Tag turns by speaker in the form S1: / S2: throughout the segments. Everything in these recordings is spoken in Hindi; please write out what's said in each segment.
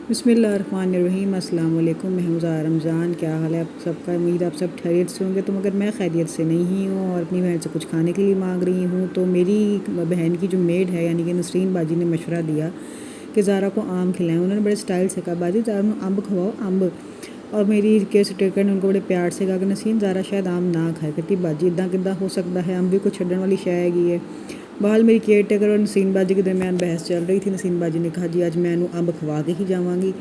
S1: बिस्मिल्लाहिर्रहमानिर्रहीम। अस्सलाम वालेकुम। मैं हूँ ज़ारा रमज़ान। क्या हाल है आप सबका? उम्मीद आप सब खैरियत से होंगे। तो मगर मैं खैरियत से नहीं हूँ और अपनी बहन से कुछ खाने के लिए मांग रही हूँ। तो मेरी बहन की जो मेड है यानी कि नसरीन बाजी ने मशवरा दिया कि ज़ारा को आम खिलाएं। उन्होंने बड़े स्टाइल से कहा, बाजी ज़ारा को अम्ब खवाओ, अम्ब। और मेरी केस टेकर ने उनको बड़े प्यार से कहा कि नसीन ज़ारा शायद आम ना खाए। कहती बाजी इदा कि हो सकता है, अम्ब भी कुछ छड्डन वाली शय हैगी है। बहाल मेरी केयर टेकर और नसीन बाजी के दरमियान बहस चल रही थी। नसीन बाजी ने कहा, जी आज मैं अम्ब खवा के ही जावांगी।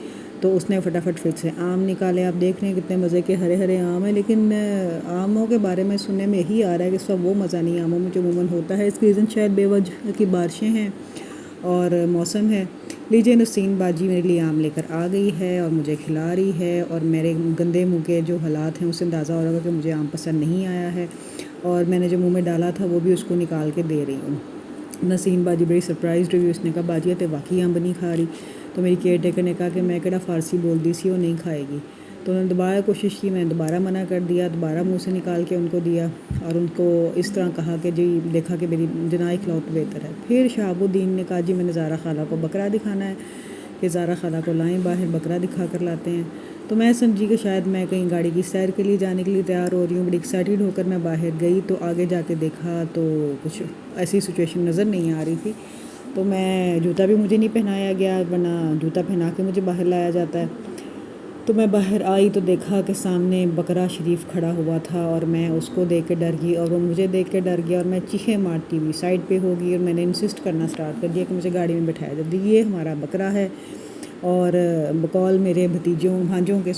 S1: तो उसने फटाफट फ्रिज से आम निकाले। आप देख रहे हैं कितने मज़े के हरे हरे आम हैं। लेकिन आमों के बारे में सुनने में यही आ रहा है कि इसका वो मज़ा नहीं आमों में जो अमूमन होता है। इसकी रीज़न शायद बेवजह की बारिशें हैं और मौसम है। लीजिए, नसीन बाजी मेरे लिए आम लेकर आ गई है और मुझे खिला रही है। और मेरे गंदे मुँह के जो हालात हैं उससे अंदाज़ा हो रहा है कि मुझे आम पसंद नहीं आया है। और मैंने जो मुँह में डाला था वो भी उसको निकाल के दे रही हूँ। नसीन बाजी बड़ी सरप्राइज हुई। उसने कहा, बाजी तो वाकई अम्ब नहीं खा रही। तो मेरी केयर टेकर ने कहा कि मैं केड़ा फ़ारसी बोलती सी, वो नहीं खाएगी। तो उन्होंने दोबारा कोशिश की, मैंने दोबारा मना कर दिया, दोबारा मुंह से निकाल के उनको दिया और उनको इस तरह कहा कि जी देखा कि मेरी जनाई खिलाओ तो बेहतर है। फिर शहाबुद्दीन ने कहा, जी मैंने ज़ारा खाला को बकरा दिखाना है कि ज़ारा खाला को लाएँ बाहर, बकरा दिखा कर लाते हैं। तो मैं समझी कि शायद मैं कहीं गाड़ी की सैर के लिए जाने के लिए तैयार हो रही हूँ। बड़ी एक्साइटेड होकर मैं बाहर गई तो आगे जाके देखा तो कुछ ऐसी सिचुएशन नज़र नहीं आ रही थी। तो मैं जूता भी मुझे नहीं पहनाया गया, वरना जूता पहना के मुझे बाहर लाया जाता है। तो मैं बाहर आई तो देखा कि सामने बकरा शरीफ खड़ा हुआ था और मैं उसको देख के डर गई और वो मुझे देख के डर गया और मैं चीखें मारती हुई साइड पे हो गई और मैंने इंसिस्ट करना स्टार्ट कर दिया कि मुझे गाड़ी में बैठाया जाए। ये हमारा बकरा है और बकौल मेरे भांजों के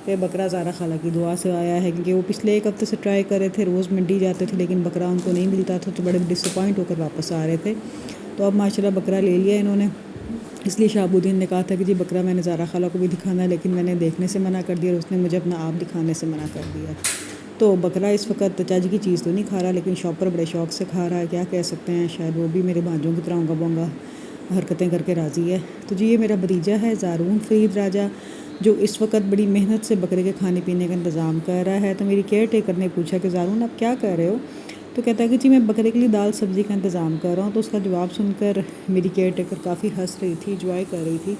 S1: ये बकरा ज़ारा खाला की दुआ से आया है, क्योंकि वो पिछले एक हफ़्ते से ट्राई कर रहे थे, रोज़ मंडी जाते थे लेकिन बकरा उनको नहीं मिलता था। तो बड़े डिसअपॉइंट होकर वापस आ रहे थे। तो अब माशाल्लाह बकरा ले लिया इन्होंने। इसलिए शहाबुद्दीन ने कहा था कि जी बकरा मैंने ज़ारा खाला को भी दिखाना है, लेकिन मैंने देखने से मना कर दिया और उसने मुझे अपना आप दिखाने से मना कर दिया। तो बकरा इस वक्त चज की चीज़ तो नहीं खा रहा, लेकिन शॉपर बड़े शौक़ से खा रहा है। क्या कह सकते हैं, शायद वो भी मेरे भांजों की तरह उंगा बोंगा हरकतें करके राज़ी है। तो जी ये मेरा भतीजा है ज़ारून फ़रीद राजा, जो इस वक्त बड़ी मेहनत से बकरे के खाने पीने का इंतज़ाम कर रहा है। तो मेरी केयर टेकर ने पूछा कि ज़ारून आप क्या कर रहे हो? तो कहता है कि जी मैं बकरे के लिए दाल सब्ज़ी का इंतज़ाम कर रहा हूँ। तो उसका जवाब सुनकर मेरी केयर टेकर काफ़ी हंस रही थी, इंजॉय कर रही थी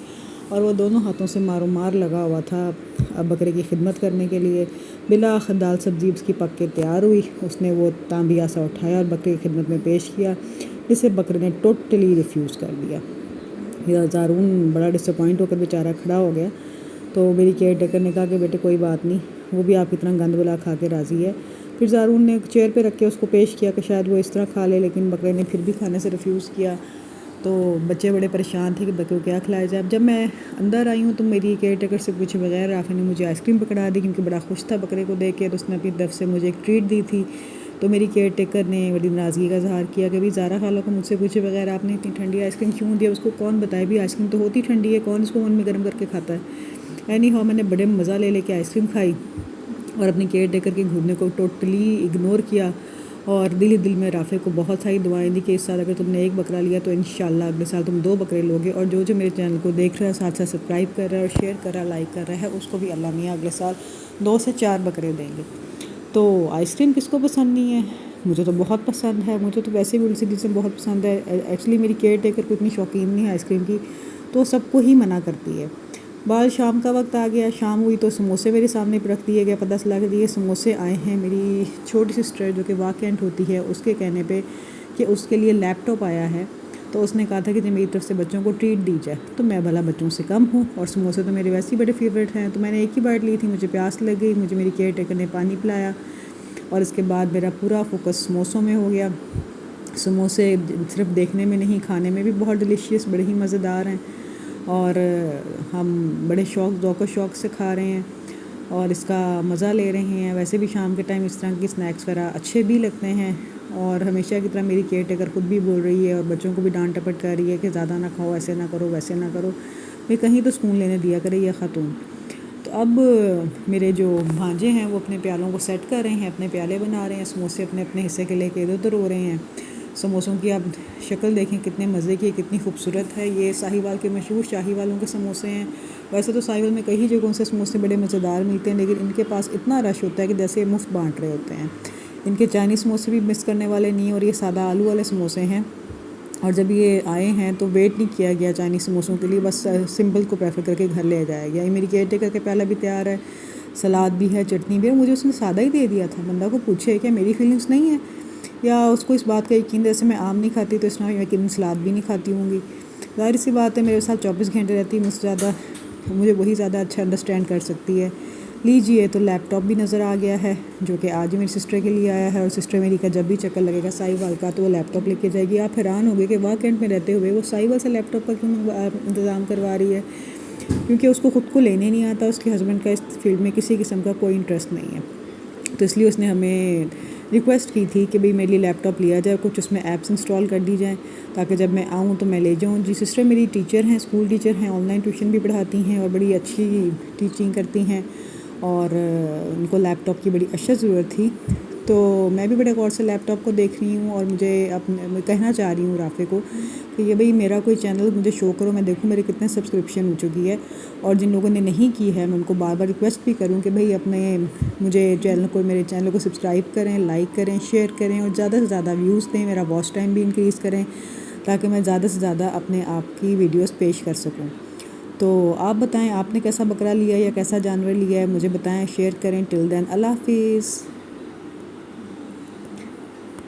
S1: और वो दोनों हाथों से मारो मार लगा हुआ था अब बकरे की खिदमत करने के लिए। बिला आखिर दाल सब्ज़ी उसकी पक के तैयार हुई। उसने वो तांबिया सा उठाया और बकरे की खिदमत में पेश किया, जिसे बकरे ने टोटली रिफ्यूज़ कर दिया। फिर ज़ारून बड़ा डिसअपॉइंट होकर बेचारा खड़ा हो गया। तो मेरी केयर टेकर ने कहा कि बेटे कोई बात नहीं, वो भी आपकी तरह गंद बुला खा के राज़ी है। फिर ज़ारून ने चेयर पे रख के उसको पेश किया कि शायद वो इस तरह खा ले, लेकिन बकरे ने फिर भी खाने से रिफ्यूज़ किया। तो बच्चे बड़े परेशान थे कि बकरे को क्या खिलाया जाए। जब मैं अंदर आई हूँ तो मेरी केयर टेकर से पूछे बगैर राफ़ी ने मुझे आइसक्रीम पकड़ा दी, क्योंकि बड़ा खुश था बकरे को देख के। तो उसने अपनी तरफ से मुझे एक ट्रीट दी थी। तो मेरी केयर टेकर ने बड़ी नाराज़गी का इज़हार किया कि भाई ज़ारा खाला को मुझसे पूछे बगैर आपने इतनी ठंडी आइसक्रीम क्यों दिया? उसको कौन बताए भी आइसक्रीम तो होती ठंडी है, कौन इसको मन में गर्म करके खाता है। एनी हाउ मैंने बड़े मज़ा ले लेके आइसक्रीम खाई और अपनी केयर टेकर के घूरने को टोटली इग्नोर किया और दिल ही दिल में राफ़े को बहुत सारी दुआएं दी कि इस साल अगर तुमने एक बकरा लिया तो इंशाल्लाह अगले साल तुम 2 बकरे लोगे। और जो मेरे चैनल को देख रहा है, साथ साथ सब्सक्राइब कर रहा है और शेयर कर रहा है, लाइक कर रहा है, उसको भी अल्लाह मियाँ अगले साल 2 से 4 बकरे देंगे। तो आइसक्रीम किसको पसंद नहीं है? मुझे तो बहुत पसंद है। मुझे तो वैसे भी उल्टी चीज़ें बहुत पसंद है। एक्चुअली मेरी केयर टेकर को इतनी शौकीन नहीं है आइसक्रीम की, तो सबको ही मना करती है। बाद शाम का वक्त आ गया, शाम हुई तो समोसे मेरे सामने रख दिए गए। पता चला कि ये समोसे आए हैं मेरी छोटी सिस्टर जो कि वाकेंट होती है उसके कहने पे कि उसके लिए लैपटॉप आया है। तो उसने कहा था कि मेरी तरफ से बच्चों को ट्रीट दी जाए। तो मैं भला बच्चों से कम हूँ और समोसे तो मेरे वैसे ही बड़े फेवरेट हैं। तो मैंने एक ही बाइट ली थी, मुझे प्यास लग गई, मुझे मेरी केयर टेकर ने पानी पिलाया और इसके बाद मेरा पूरा फोकस समोसों में हो गया। समोसे सिर्फ देखने में नहीं, खाने में भी बहुत डिलीशियस, बड़े ही मज़ेदार हैं और हम बड़े ज़ौक़ शौक़ से खा रहे हैं और इसका मज़ा ले रहे हैं। वैसे भी शाम के टाइम इस तरह की स्नैक्स वगैरह अच्छे भी लगते हैं और हमेशा की तरह मेरी केयर टेकर खुद भी बोल रही है और बच्चों को भी डांट टपट कर रही है कि ज़्यादा ना खाओ, ऐसे ना करो, वैसे ना करो, भाई कहीं तो सुकून लेने दिया करे ये ख़ातून। तो अब मेरे जो भांजे हैं वो अपने प्यालों को सेट कर रहे हैं, अपने प्याले बना रहे हैं, समोसे अपने अपने हिस्से के लेके इधर उधर हो रहे हैं। समोसों की आप शक्ल देखें, कितने मज़े की, कितनी खूबसूरत है। ये साहिवाल के मशहूर शाहीवालों के समोसे हैं। वैसे तो साहिवाल में कई जगहों से समोसे बड़े मज़ेदार मिलते हैं, लेकिन इनके पास इतना रश होता है कि जैसे मुफ्त बांट रहे होते हैं। इनके चाइनीज़ समोसे भी मिस करने वाले नहीं, और ये सादा आलू वाले समोसे हैं और जब ये आए हैं तो वेट नहीं किया गया चाइनीज़ समोसों के लिए, बस सिंपल को प्रेफर करके घर ले जाया गया। ये मेरी केयर टेकर के पहला भी तैयार है, सलाद भी है, चटनी भी है। मुझे उसने सादा ही दे दिया था। बंदा को पूछे क्या मेरी फीलिंग्स नहीं है, या उसको इस बात का यकीन, जैसे मैं आम नहीं खाती तो इसमें मैं यकीन सलाद भी नहीं खाती होंगी। ज़ाहिर सी बात है, मेरे साथ 24 घंटे रहती है, मुझसे ज़्यादा मुझे वही ज़्यादा अच्छा अंडरस्टैंड कर सकती है। लीजिए, तो लैपटॉप भी नज़र आ गया है, जो कि आज ही मेरी सिस्टर के लिए आया है। और सिस्टर मेरी का जब भी चक्कर लगेगा साहिवाल का तो वो लैपटॉप लेके जाएगी। आप हैरान हो गए कि वाह कैंट में रहते हुए वो साहिवाल से लैपटॉप का क्यों इंतज़ाम करवा रही है, क्योंकि उसको ख़ुद को लेने नहीं आता। उसके हस्बैंड का इस फील्ड में किसी किस्म का कोई इंटरेस्ट नहीं है, तो इसलिए उसने हमें रिक्वेस्ट की थी कि भाई मेरे लिए लैपटॉप लिया जाए, कुछ उसमें ऐप्स इंस्टॉल कर दी जाएँ ताकि जब मैं आऊँ तो मैं ले जाऊँ। जी, सिस्टर मेरी टीचर हैं, स्कूल टीचर हैं, ऑनलाइन ट्यूशन भी पढ़ाती हैं और बड़ी अच्छी टीचिंग करती हैं, और उनको लैपटॉप की बड़ी अशद ज़रूरत थी। तो मैं भी बड़े गौर से लैपटॉप को देख रही हूँ, और मुझे मैं कहना चाह रही हूँ राफ़े को कि ये भाई मेरा कोई चैनल मुझे शो करो, मैं देखूँ मेरे कितने सब्सक्रिप्शन हो चुकी है। और जिन लोगों ने नहीं की है मैं उनको बार बार रिक्वेस्ट भी करूँ कि भाई अपने मेरे चैनल को सब्सक्राइब करें, लाइक करें, शेयर करें, और ज़्यादा से ज़्यादा व्यूज़ दें, मेरा वॉच टाइम भी इंक्रीज़ करें, ताकि मैं ज़्यादा से ज़्यादा अपने आप की वीडियोज़ पेश कर सकूँ। तो आप बताएं आपने कैसा बकरा लिया है या कैसा जानवर लिया है, मुझे बताएं, शेयर करें। टिल देन, अल्लाह हाफिज़।